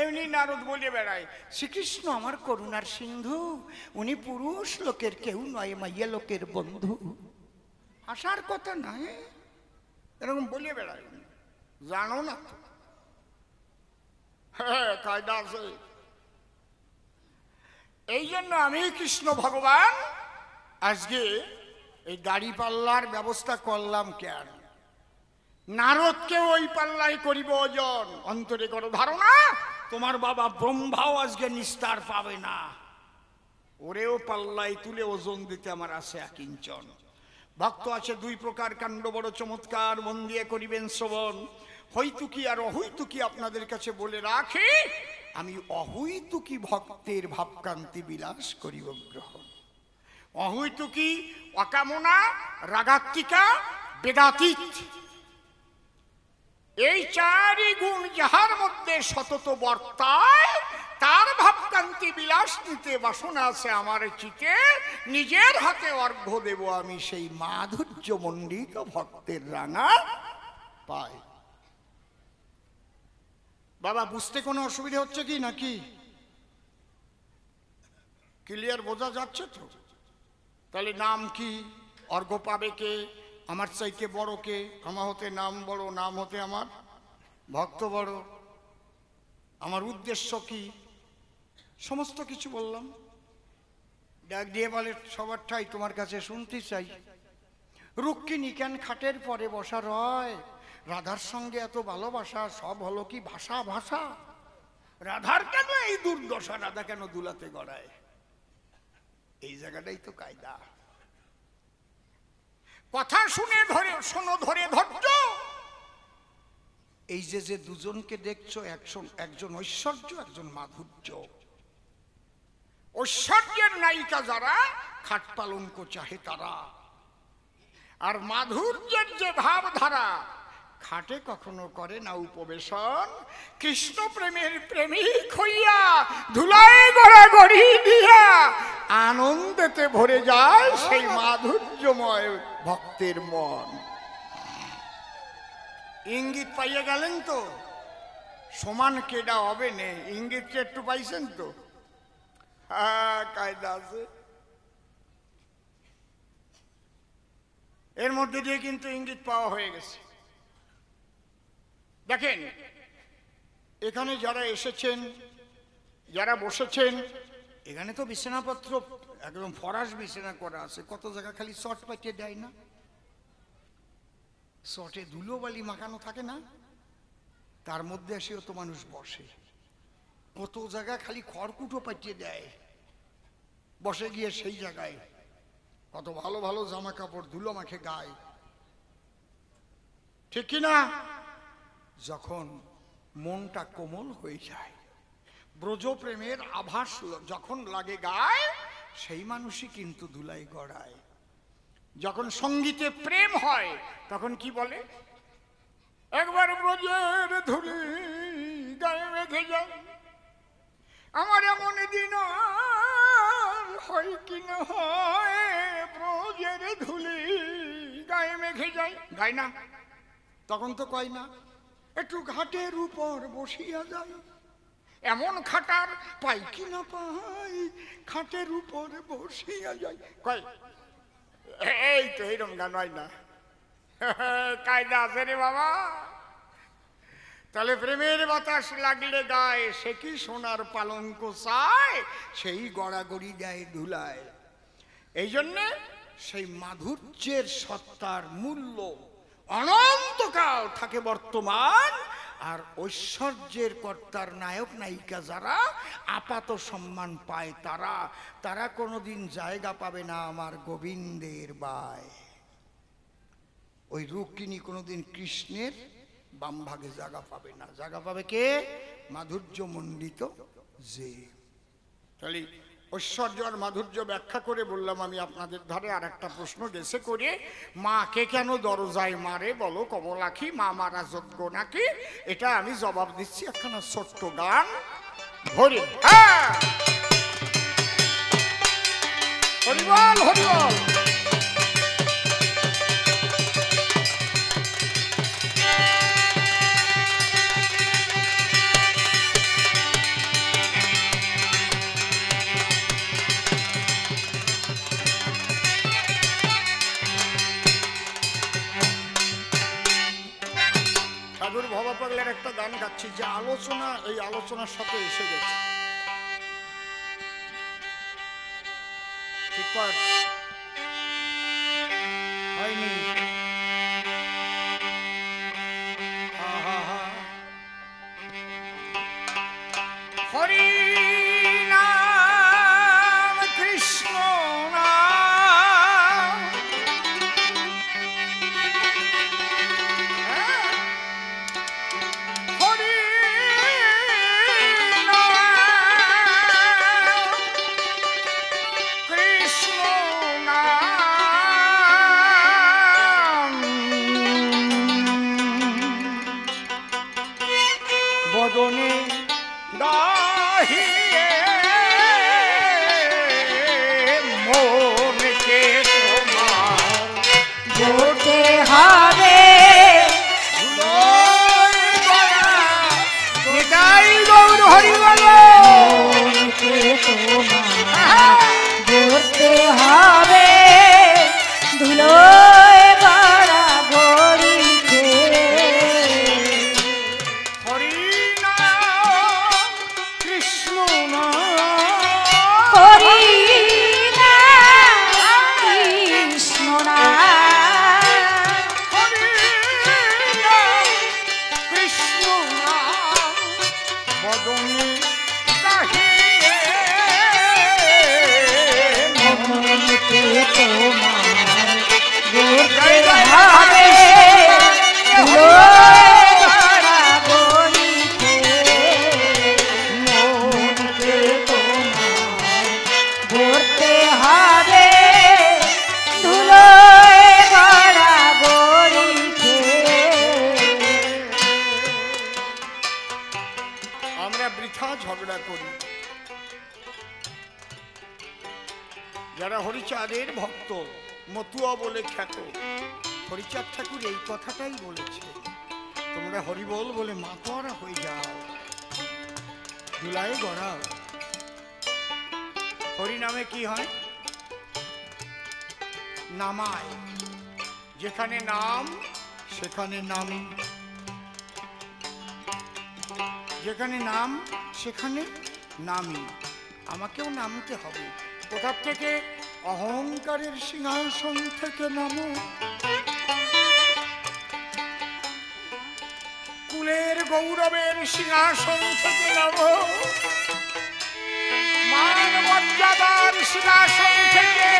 এমনি নারদ বলে বেড়ায় শ্রীকৃষ্ণ আমার করুণার সিন্ধু, উনি পুরুষ লোকের কেউ নয়, মাইয়া লোকের বন্ধু। আসার কথা নয়, এরকম বলে বেড়ায়, জানো না? হ্যাঁ, কায়দা আছে। এই জন্য আমি কৃষ্ণ ভগবান আজকে এই দাড়ি পাল্লার ব্যবস্থা করলাম। কেন? নারদকে ওই পাল্লাই করিব ওজন। অন্তরে করো ধারণা, তোমার বাবা ব্রহ্মাও আজকে নিস্তার পাবে না, ওরেও পাল্লাই তুলে ওজন দিতে আমার আছে আকিঞ্চন। ভক্ত আছে দুই প্রকার, কাণ্ড বড় চমৎকার, মন দিয়ে করিবেন শ্রবণ। হইতুকি আর অহৈতুকি আপনাদের কাছে বলে রাখি, আমি অহৈতুকি ভক্তের ভাবকান্তি বিলাস করিব গ্রহণ। অহৈতুকি অকামনা, রাগাত্মিকা, বেদাতীত, এই চারি গুণ যাহার মধ্যে সতত বর্তায়, তার ভাবকান্তি বিলাস নিতে বাসনা আছে আমার চিতে। নিজের হাতে অর্ঘ্য দেব আমি সেই মাধুর্য মণ্ডিত ভক্তের রাঙা পাই। বাবা বুঝতে কোনো অসুবিধা হচ্ছে কি নাকি? ক্লিয়ার বোঝা যাচ্ছে তো? তাহলে নাম কি, অর্ঘ্য পাবে কে, আমার চাইতে বড় কে? আমার হতে নাম বড়, নাম হতে আমার ভক্ত বড়। আমার উদ্দেশ্য কি, সমস্ত কিছু বললাম। ডাক দিয়ে বলে সবার ঠাই তোমার কাছে শুনতে চাই, রুক্মিণী কেন খাটের পরে বসা রয়? রাধার সঙ্গে এত ভালোবাসা, সব হলো কি ভাষা ভাষা? রাধার কেন এই দুর্দশা, রাধা কেন দুলাতে গড়ায়? এই জায়গাটাই তো কায়দা। কথা শুনে ধরে শোনো, ধরে ধৈর্য। এই যে দুজনকে দেখছো, একজন ঐশ্বর্য, একজন মাধুর্য। ঐশ্বর্যের নায়িকা যারা, খাট পালঙ্ক চাহে তারা। আর মাধুর্যের যে ভাবধারা, খাটে কখনো করে না উপবেশন। কৃষ্ণ প্রেমের প্রেমিক হইয়া ধুলায় গড়াগড়ি দিয়া আনন্দেতে ভরে যায় সেই মাধুর্যময় ভক্তের মন। ইঙ্গিত পাইয়ে গেলেন তো? সমান কেডা হবে নে, ইঙ্গিতটা একটু পাইছেন তো? হ্যাঁ, কায়দা আছে। এর মধ্যে দিয়ে কিন্তু ইঙ্গিত পাওয়া হয়ে গেছে। দেখেন, এখানে যারা এসেছেন, যারা বসেছেন, এখানে তো বিছানাপত্র একদম ফরাস বিছানা করা আছে। কত জায়গা খালি শর্ট পাইতে দেয় না, শর্টে ধুলোবালি মাখানো থাকে না, তার মধ্যে এসেও তো মানুষ বসে। কত জায়গা খালি খড়কুটো পাইতে দেয়, বসে গিয়ে সেই জায়গায় কত ভালো ভালো জামা কাপড় ধুলো মাখে গায়ে, ঠিক কিনা? যখন মনটা কোমল হয়ে যায়, ব্রজপ্রেমের আভাস যখন লাগে গায়ে, সেই মানুষই কিন্তু ধুলাই গড়ায়। যখন সঙ্গীতে প্রেম হয় তখন কি বলে? একবার ব্রজের ধুলি গায়ে মেখে যায়, আমার এমন দিন হয় কি না হয়, ব্রজের ধুলি গায়ে মেখে যায়। গায় না? তখন তো কয় না, একটু ঘাটের উপর বসিয়া যায়, এমন খাটার পাই কি না পাই, খাটের উপর বসিয়া যায়। কয় এই তো এইরকম গান হয় না? কায়দা আছে রে বাবা। তাহলে প্রেমের বাতাস লাগলে গায়ে, সে কি সোনার পালঙ্ক চায়, সেই গড়াগড়ি গায়ে ধুলায়। এই জন্যে সেই মাধুর্যের সত্তার মূল্য অনন্তকাল থাকে বর্তমান, আর ঐশ্বর্যের কর্তার নায়ক নায়িকা যারা আপাত সম্মান পায় তারা তারা কোনোদিন জায়গা পাবে না আমার গোবিন্দের বায়। ওই রুক্মিণী কোনোদিন কৃষ্ণের বাম ভাগে জায়গা পাবে না, জায়গা পাবে কে? মাধুর্য মণ্ডিত যে। তাহলে ঐশ্বর্য আর মাধুর্য ব্যাখ্যা করে বললাম আমি আপনাদের ধারে। আর একটা প্রশ্ন গেছে করে, মাকে কেন দরজায় মারে বলো কমলাক্ষী, মা মারা যোগ্য নাকি? এটা আমি জবাব দিচ্ছি একখানা ছোট্ট গান ধরে। হ্যাঁ, হরিবল হরিবল। ভবা পাগলের একটা গান গাচ্ছি যে আলোচনা এই আলোচনার সাথে এসে গেছে। ঠিক হয়নি? হরি নাম কৃষ্ণ নাম, বদনে দাহিয়ে মনকে তোমার ধরতে হবে, নিতাই গৌর হরি বলো। মনকে তোমার ধরতে হবে, ধুলোয় গড়া গড়িতে। কৃষ্ণ হরি নাম কৃষ্ণ নাম, কৃষ্ণ বদনে দাহিয়ে মনকে তোমার ধরতে হবে, ধুলোয় গড়া গড়িতে। মনকে তোমার ধরতে হবে, ধুলোয় গড়া গড়িতে। আমরা বৃথা ঝগড়া করি। যারা হরিচাঁদের ভক্ত, মতুয়া বলে খ্যাত, হরিচাঁদ ঠাকুর এই কথাটাই বলেছে, তোমরা হরিবল বলে মাতোয়ারা হয়ে যাও, ধুলায় গড়াও। হরি নামে কি হয়? নামায়। যেখানে নাম সেখানে নামি, যেখানে নাম সেখানে নামি। আমাকেও নামতে হবে। কোথা থেকে? অহংকারের সিংহাসন থেকে নামো, কুলের গৌরবের সিংহাসন থেকে নামো, মান মর্যাদার সিংহাসন থেকে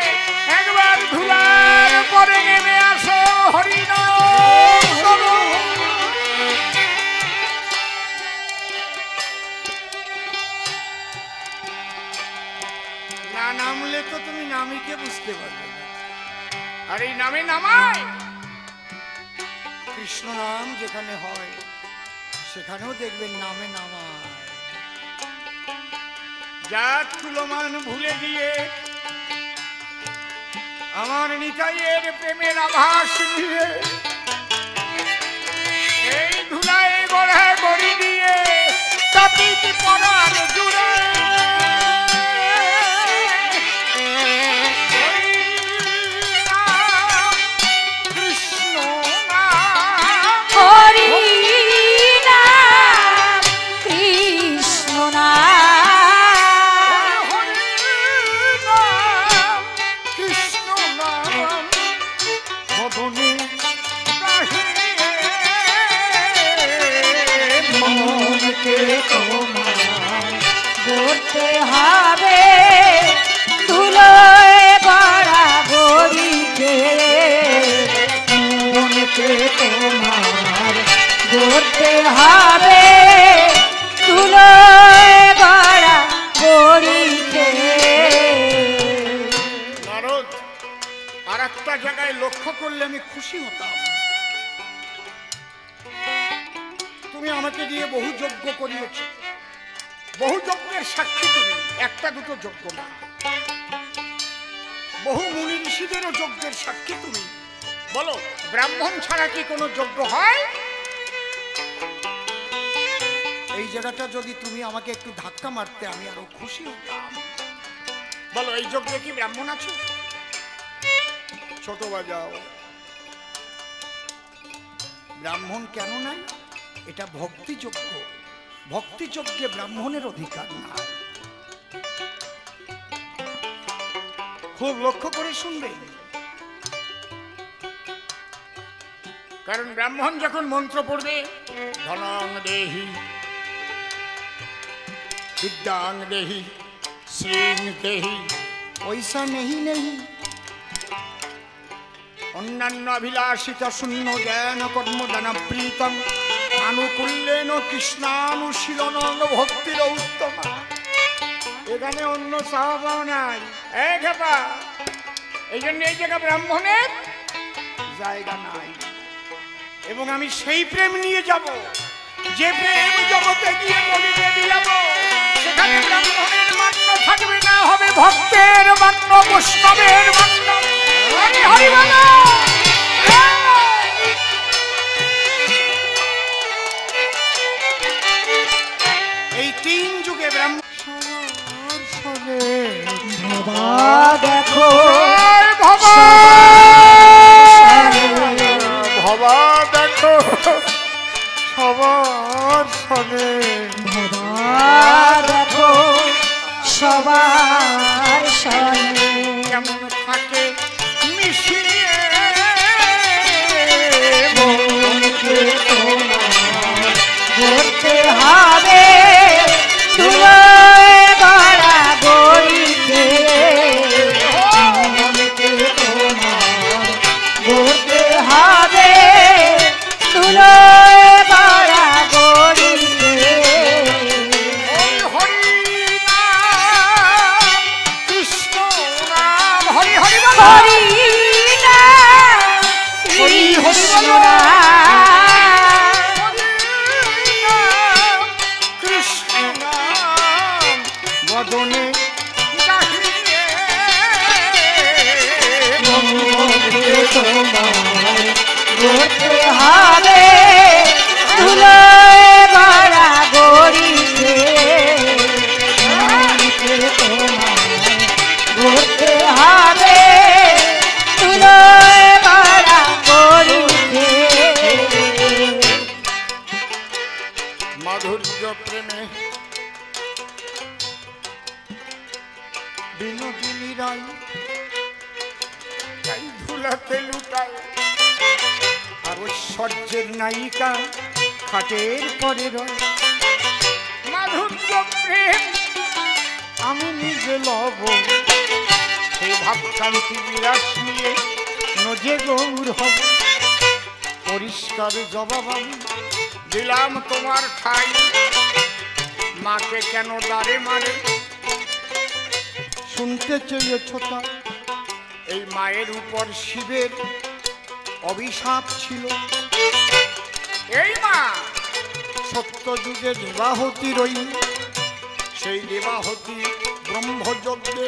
একবার ধুলার পরে নেমে আসো। হরিনাম করো। না নামলে তো তুমি নামীকে বুঝতে পারবে না। আর এই নামে নামায়। কৃষ্ণ নাম যেখানে হয় সেখানেও দেখবেন নামে নামায়। জাত কুলমান ভুলে গিয়ে আমার নিতাইয়ের প্রেমের আভাস দিয়ে এই ধুলায় গড়া গড়ি দিয়ে তাপিত পরাণ জুড়ে করতে হবে ধুলোয় গড়া গড়িকে মনকে তোমার করতে হবে ধুলোয় গড়া গড়িকে। নারদ, আর একটা জায়গায় লক্ষ্য করলে আমি খুশি হতাম। তুমি আমাকে দিয়ে বহু যজ্ঞ করিয়েছ, বহু যজ্ঞের সাক্ষী তুমি, একটা দুটো যজ্ঞ না, বহু মুনি ঋষিদেরও যজ্ঞের সাক্ষী তুমি। বলো, ব্রাহ্মণ ছাড়া কি কোনো যজ্ঞ হয়? এই জায়গাটা যদি তুমি আমাকে একটু ধাক্কা মারতে আমি আরো খুশি হতাম। বলো, এই যজ্ঞে কি ব্রাহ্মণ আছে? ছোট বাজাও। ব্রাহ্মণ কেন নাই? এটা ভক্তিযজ্ঞ, ভক্তিযজ্ঞে ব্রাহ্মণের অধিকার নাই। খুব লক্ষ্য করে শুনবে, কারণ ব্রাহ্মণ যখন মন্ত্র পড়বে, ধনং দেহি বিদ্যাং দেহি শ্রীং দেহি, পয়সা নেহি নেহি, অন্যান্য অভিলাষিত শূন্য জ্ঞান কর্ম দানা প্রীতম আনুকূল্যেন কৃষ্ণানুশীলন ভক্তির উত্তম। এখানে অন্য স্বভাব নাই। এই জন্য এই জায়গা ব্রাহ্মণের জায়গা নাই। এবং আমি সেই প্রেম নিয়ে যাব, যে প্রেম জগতে গিয়ে বলিতে বিলাব। সেখানে ব্রাহ্মণের মান্য থাকবে না, হবে ভক্তের মান্য, বৈষ্ণবের মান্য। হরি হরি বল। এই তিন যুগে ব্রাহ্মণ দেখো ভবা দেখো সবার সনে, দেখো সবার সনে কেমন থাকে মিশিয়ে মনকে তোমার করতে হবে ধুলোয় গড়া গড়িকে মনকে তোমার করতে হবে ধুলোয় গড়া গড়িকে। হরি নাম কৃষ্ণ নাম, হরি হরি বল। হরি নাম কৃষ্ণ নাম, কৃষ্ণ নাম বদনে গাহিয়ে মনকে তোমার করতে হবে ধুলোয় গড়া গড়িকে মনকে তোমার করতে হবে ধুলোয় গড়া গড়িকে। মাধুর্য প্রেমে বিনোদিনী রায় তাই ধুলাতে লুটায়, আর ঐশ্বর্যের নায়িকা খাটের পরে রয়। মাধুর্য প্রেম আমি নিজে লব, সেই ভাবকান্তি বিলাস নিয়ে নজে গৌর হব। পরিষ্কার জবাব আমি দিলাম তোমার ঠাই, মাকে কেন দাঁড়ে মারে শুনতে চেয়েছ তা? এই মায়ের উপর শিবের অভিশাপ ছিল। এই মা সত্য যুগে দেবাহতি রই, সেই দেবাহতি ব্রহ্মযজ্ঞে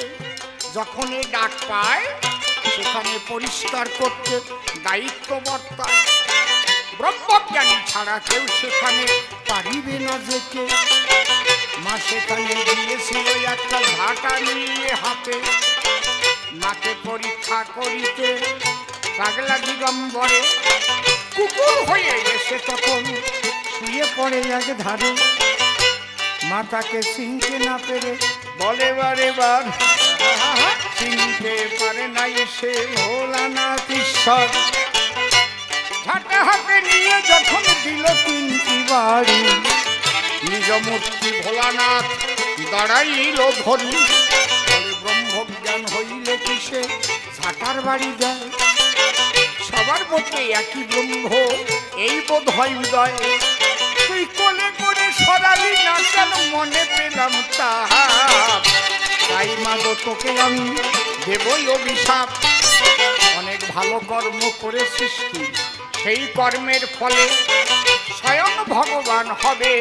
যখন এই ডাক পায়, সেখানে পরিষ্কার করতে দায়িত্ব বর্তায়। ব্রহ্মজ্ঞানী ছাড়া কেউ সেখানে পারিবে না যেতে। মা সেখানে গিয়েছিল একটা ঝাঁটা নিয়ে হাতে, মাকে পরীক্ষা করিতে পাগলা দিগম্বরে। কুকুর হয়ে এসে তখন শুয়ে পড়ে এক ধারে, মাতাকে চিনতে না পেরে বলে বারে বার, চিনতে পারে না এসে ভোলানাথ ঈশ্বর। ঝাঁটা হাতে নিয়ে যখন দিল তিনটি বাড়ি, নিজ মূর্তি ভোলানাথ দাঁড়াইল ধরি, ব্রহ্মজ্ঞান হইলে কিসে ঝাঁটার বাড়ি দেয়। সবার মধ্যে একই ব্রহ্ম, এই বোধ হয় উদয়। তুই কোলে করে সরালি না কেন, মনে পেলাম তাহার। তাই মাগো তোকে আমি দেবই অভিশাপ। অনেক ভালো কর্ম করেছিস তুই, সেই কর্মের ফলে স্বয়ং ভগবান হবে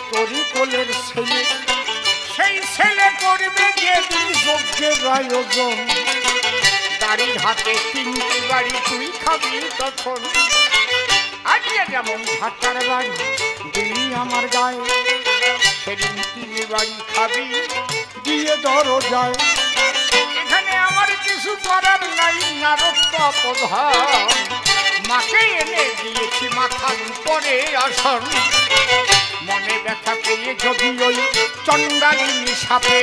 তোরই কোলের ছেলে। সেই ছেলে করবে যেদিন যজ্ঞের আয়োজন, দাড়ির হাতে 3টি বাড়ি তুই খাবি তখন। আজকে যেমন ঝাঁটার বাড়ি দিলি আমার গায়ে, সেদিন 3 বাড়ি খাবি দিয়ে ধরো যায়। এখানে আমার কিছু করার নাই, নারদ প্রধান। মাকে এনে দিয়েছি মাথার উপরে আসন। মনে ব্যথা পেয়ে যদি ওই চণ্ডালিনী সাপে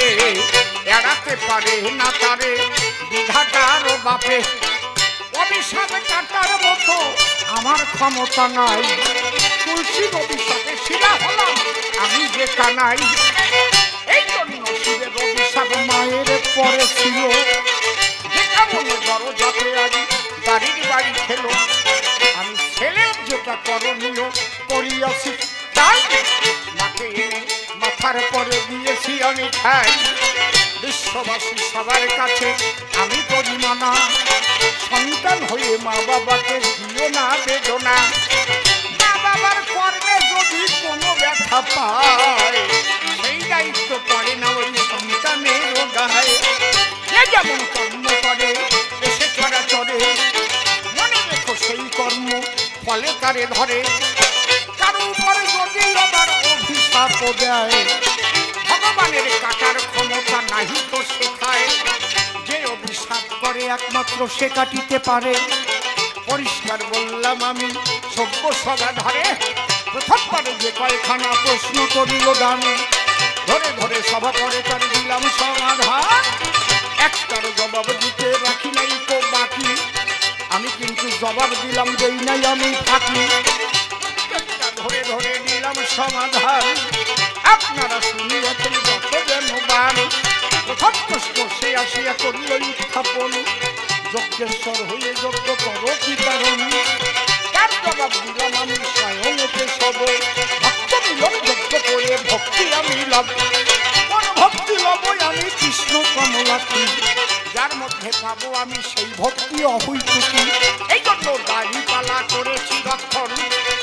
এড়াতে পারে না তারে বিধাতার বাপে। অভিশাপ কাটার মতো আমার ক্ষমতা নাই, তুলসীর অভিশাপে শিলা হলাম আমি যে কানাই। এই জন্য শিবের অভিশাপ মায়ের পরে ছিল, মনে বড় যাতে আজ বাড়ির বাড়ি খেলো। আমি ছেলের যেটা করণীয় করিয়াছি, তাই মাকে এনে মাথার পরে দিয়েছি আমি ঠাই। বিশ্ববাসী সবার কাছে আমি করি মানা, সন্তান হয়ে মা বাবাকে দিও না বেদনা। মা বাবার কর্মে যদি কোনো ব্যথা পায়, সেই দায়িত্ব করে না ওই সন্তানের গায়ে। যে যেমন কর্ম করে এসে চরাচরে, মনে রেখো সেই কর্ম ফলে তারে ধরে। কারো উপরে যদি আবার অভিশাপ দেয়, ভগবানের কাটার ক্ষমতা নাহি তো শেখায়। যে অভিশাপ করে একমাত্র সে কাটিতে পারে। পরিষ্কার বললাম আমি সভ্য সভা ধরে, প্রথমবারে যে কয়খানা প্রশ্ন করিল দানে, ধরে ধরে সভা করে তার দিলাম সমাধান। একটার জবাব দিতে রাখি নাই তো বাকি, আমি কিন্তু জবাব দিলাম দেই নাই আমি ফাঁকি। ধরে ধরে দিলাম সমাধান, আপনারা শুনিয়াছেন যত যেন বান। প্রথম প্রশ্ন সে আসিয়া করিল উত্থাপন, যজ্ঞেশ্বর হয়ে যজ্ঞ করো কি কারণ। তার জবাব দিলাম আমি স্বয়ং এতে সব, ভক্ত মিলন যজ্ঞ করে ভক্তি আমি লাভ। কোন ভক্তি লবই আমি কৃষ্ণ কমলাক্ষী, যার মধ্যে পাবো আমি সেই ভক্তি অহৈতুকী। এই জন্য দাড়ি পালা করেছি রক্ষণ,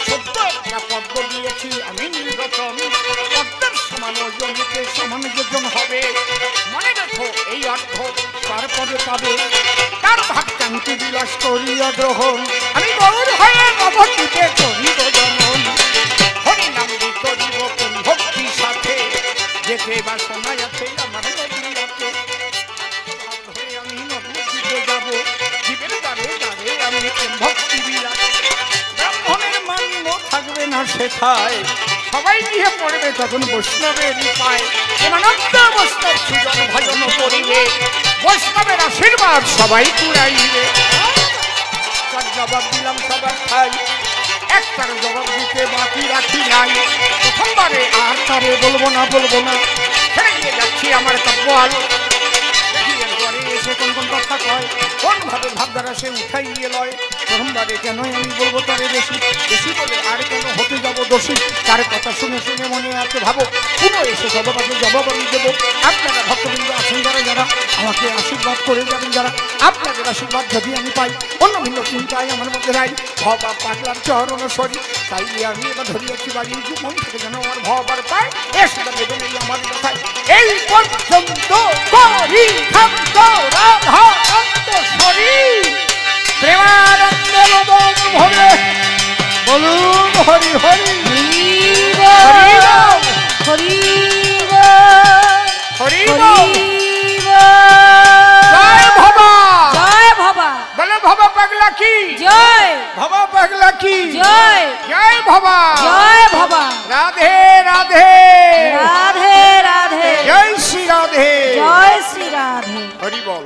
সত্য একটা পদ্ম দিয়েছি আমি নির্বাচন। পদ্মের সমান ওজনকে সমান যোজন হবে, মনে রেখো এই অর্থ তারপরে পাবে। তার ভাগ কান্তি বিলাস করিয়া গ্রহণ, আমি গৌর হয়ে নবদ্বীপে করিব জনন। হরি নাম করিব কোন ভক্তির সাথে, যেতে বাসনা আছে আমার নদীতে। আমি নবদ্বীপে যাব, জীবের দ্বারে দ্বারে আমি ভক্তি বিলাস। ব্রাহ্মণের মান্য থাকবে না সেথায়, সবাই নিয়ে পড়বে তখন বৈষ্ণবের পায়। এমানন্দ বৈষ্ণব সুজন ভজন করিবে, বৈষ্ণবের আশীর্বাদ সবাই কুড়াইবে। তার জবাব দিলাম সবার ঠাই, একটার জবাব দিতে বাকি রাখি নাই। প্রথমবারে আর তারে বলবো না ছেড়ে দিয়ে যাচ্ছি আমার কাব্যাল। এসে কোন কোন কথা কয়, কোন ভাবে ভাবধারা সে উঠাই নিয়ে লয়। প্রথমবারে কেনই আমি বলবো তারে বেশি বেশি বলে আর কেন হতে যাব দোষী। তার কথা শুনে শুনে মনে আছে ভাবো, পুরো এসে সবাইকে জবাব আমি দেবো। আপনারা ভক্তবৃন্দ আছেন যারা যারা আমাকে আশীর্বাদ করে যাবেন, যারা আপনাদের আশীর্বাদ যদি আমি পাই, অন্য ভিন্ন চিন্তায় আমার মধ্যে রাই। ভবা পাগলার চরণ সরি, তাই আমি এবার ধরিয়েছি বাড়ি মন থেকে যেন আমার ভবার পায়। এর সাথে দেবেন এই আমার কথায়, এই পর্যন্ত করি ভক্ত রাধা অন্তঃসরি প্রেমানন্দে মদন ভরে বলুন হরি হরি হরি হরি হরি হরি। জয় ভবা, জয় ভবা, বলে ভবা পাগলা কি জয়, ভবা পাগলা কি জয়, জয় ভবা, জয় ভবা। রাধে রাধে রাধে রাধে, জয় শ্রী রাধে, জয় শ্রী রাধে। হরি বল।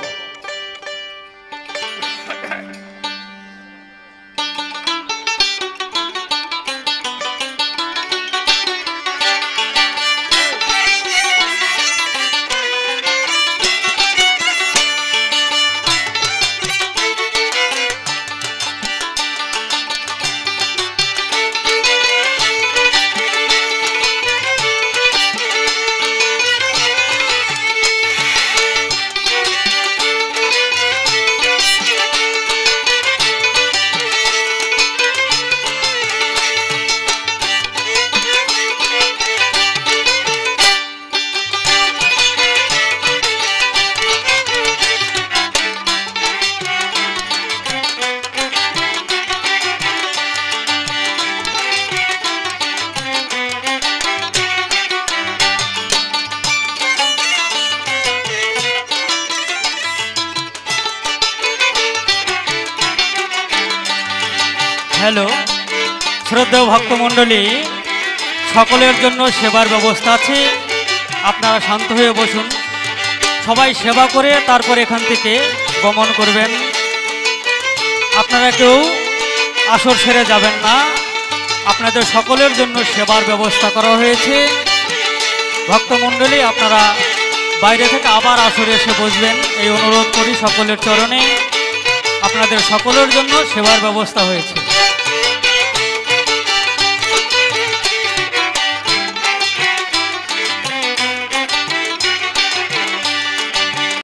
হ্যালো শ্রদ্ধেয় ভক্তমণ্ডলী, সকলের জন্য সেবার ব্যবস্থা আছে, আপনারা শান্ত হয়ে বসুন। সবাই সেবা করে তারপর এখান থেকে গমন করবেন। আপনারা কেউ আসর ছেড়ে যাবেন না, আপনাদের সকলের জন্য সেবার ব্যবস্থা করা হয়েছে। ভক্তমণ্ডলী, আপনারা বাইরে থেকে আবার আসরে এসে বসবেন, এই অনুরোধ করি সকলের চরণে। আপনাদের সকলের জন্য সেবার ব্যবস্থা হয়েছে।